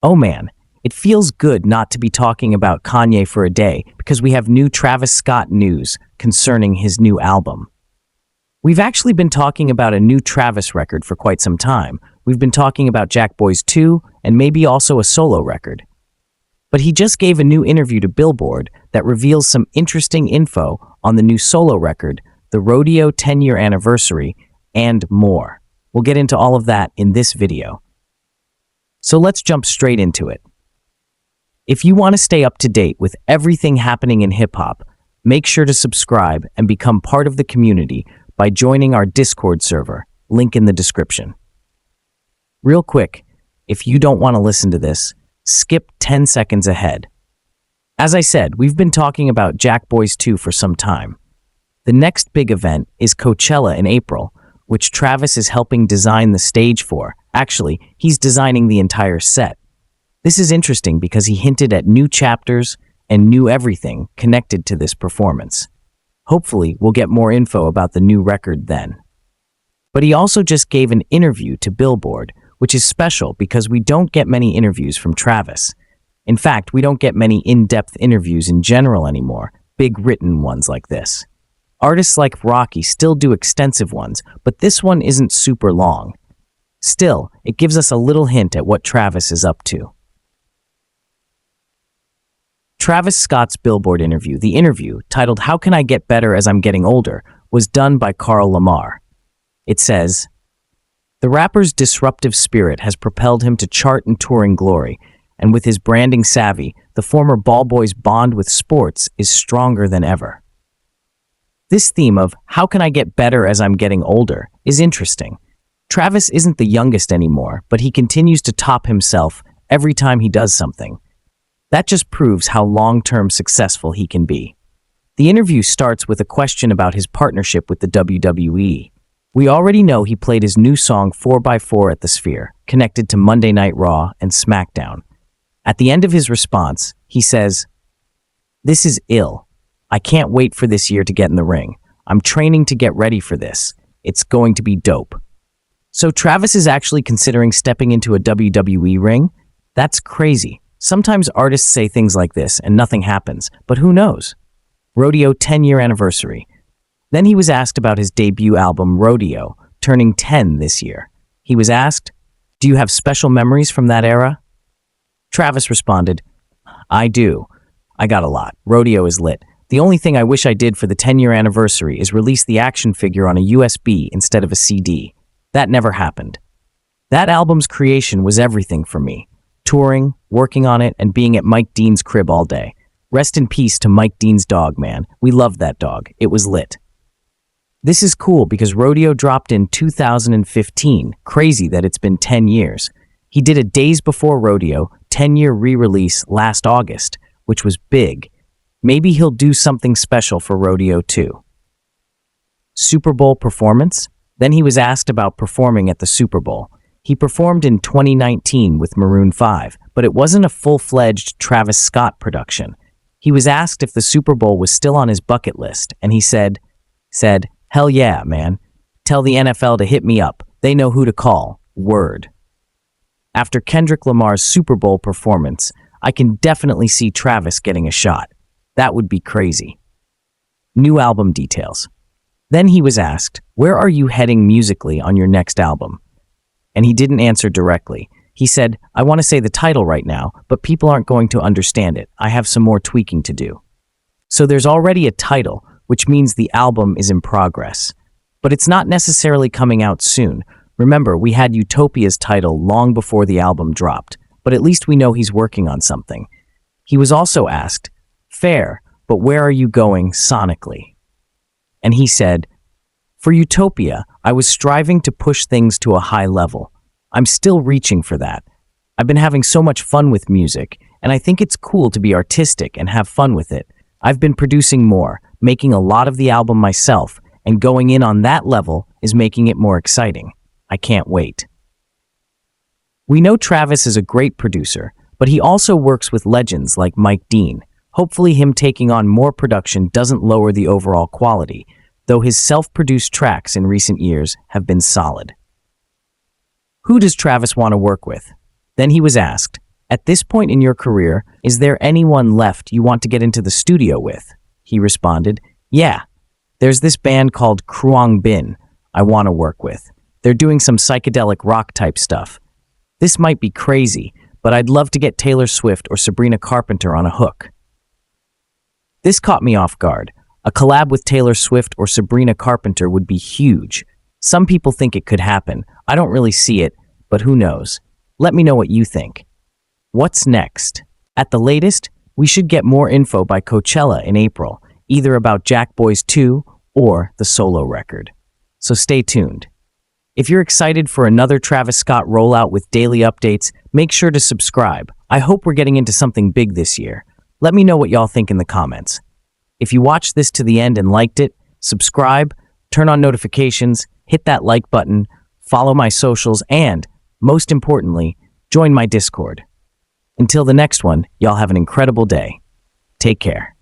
Oh man, it feels good not to be talking about Kanye for a day because we have new Travis Scott news concerning his new album. We've actually been talking about a new Travis record for quite some time. We've been talking about Jack Boys 2 and maybe also a solo record. But he just gave a new interview to Billboard that reveals some interesting info on the new solo record, the Rodeo 10-year anniversary, and more. We'll get into all of that in this video. So let's jump straight into it. If you want to stay up to date with everything happening in hip-hop, make sure to subscribe and become part of the community by joining our Discord server, link in the description. Real quick, if you don't want to listen to this, skip 10 seconds ahead. As I said, we've been talking about Jack Boys 2 for some time. The next big event is Coachella in April, which Travis is helping design the stage for. Actually, he's designing the entire set. This is interesting because he hinted at new chapters and new everything connected to this performance. Hopefully, we'll get more info about the new record then. But he also just gave an interview to Billboard, which is special because we don't get many interviews from Travis. In fact, we don't get many in-depth interviews in general anymore, big written ones like this. Artists like Rocky still do extensive ones, but this one isn't super long. Still, it gives us a little hint at what Travis is up to. Travis Scott's Billboard interview, the interview, titled "How Can I Get Better As I'm Getting Older," was done by Carl Lamar. It says, "The rapper's disruptive spirit has propelled him to chart and touring glory, and with his branding savvy, the former ball boy's bond with sports is stronger than ever." This theme of "How can I get better as I'm getting older" is interesting. Travis isn't the youngest anymore, but he continues to top himself every time he does something. That just proves how long-term successful he can be. The interview starts with a question about his partnership with the WWE. We already know he played his new song 4x4 at the Sphere, connected to Monday Night Raw and SmackDown. At the end of his response, he says, "This is ill. I can't wait for this year to get in the ring. I'm training to get ready for this. It's going to be dope." So Travis is actually considering stepping into a WWE ring? That's crazy. Sometimes artists say things like this and nothing happens, but who knows? Rodeo 10-year anniversary. Then he was asked about his debut album, Rodeo, turning 10 this year. He was asked, "Do you have special memories from that era?" Travis responded, "I do. I got a lot. Rodeo is lit. The only thing I wish I did for the 10-year anniversary is release the action figure on a USB instead of a CD. That never happened. That album's creation was everything for me. Touring, working on it, and being at Mike Dean's crib all day. Rest in peace to Mike Dean's dog, man. We loved that dog. It was lit." This is cool because Rodeo dropped in 2015. Crazy that it's been 10 years. He did a Days Before Rodeo 10-year re-release last August, which was big. Maybe he'll do something special for Rodeo too. Super Bowl performance? Then he was asked about performing at the Super Bowl. He performed in 2019 with Maroon 5, but it wasn't a full-fledged Travis Scott production. He was asked if the Super Bowl was still on his bucket list, and he said, "Hell yeah, man. Tell the NFL to hit me up. They know who to call. Word." After Kendrick Lamar's Super Bowl performance, I can definitely see Travis getting a shot. That would be crazy. New album details. Then he was asked, "Where are you heading musically on your next album?" And he didn't answer directly. He said, "I want to say the title right now, but people aren't going to understand it. I have some more tweaking to do." So there's already a title, which means the album is in progress. But it's not necessarily coming out soon. Remember, we had Utopia's title long before the album dropped, but at least we know he's working on something. He was also asked, "Fair, but where are you going sonically?" And he said, "For Utopia, I was striving to push things to a high level. I'm still reaching for that. I've been having so much fun with music, and I think it's cool to be artistic and have fun with it. I've been producing more, making a lot of the album myself, and going in on that level is making it more exciting. I can't wait." We know Travis is a great producer, but he also works with legends like Mike Dean. Hopefully him taking on more production doesn't lower the overall quality, though his self-produced tracks in recent years have been solid. Who does Travis want to work with? Then he was asked, At this point in your career, is there anyone left you want to get into the studio with? He responded, yeah, there's this band called Kruang Bin I want to work with. They're doing some psychedelic rock type stuff. This might be crazy, but I'd love to get Taylor Swift or Sabrina Carpenter on a hook. This caught me off guard. A collab with Taylor Swift or Sabrina Carpenter would be huge. Some people think it could happen. I don't really see it, but who knows? Let me know what you think. What's next? At the latest, we should get more info by Coachella in April, either about Jack Boys 2 or the solo record. So stay tuned. If you're excited for another Travis Scott rollout with daily updates, make sure to subscribe. I hope we're getting into something big this year. Let me know what y'all think in the comments. If you watched this to the end and liked it, subscribe, turn on notifications, hit that like button, follow my socials, and, most importantly, join my Discord. Until the next one, y'all have an incredible day. Take care.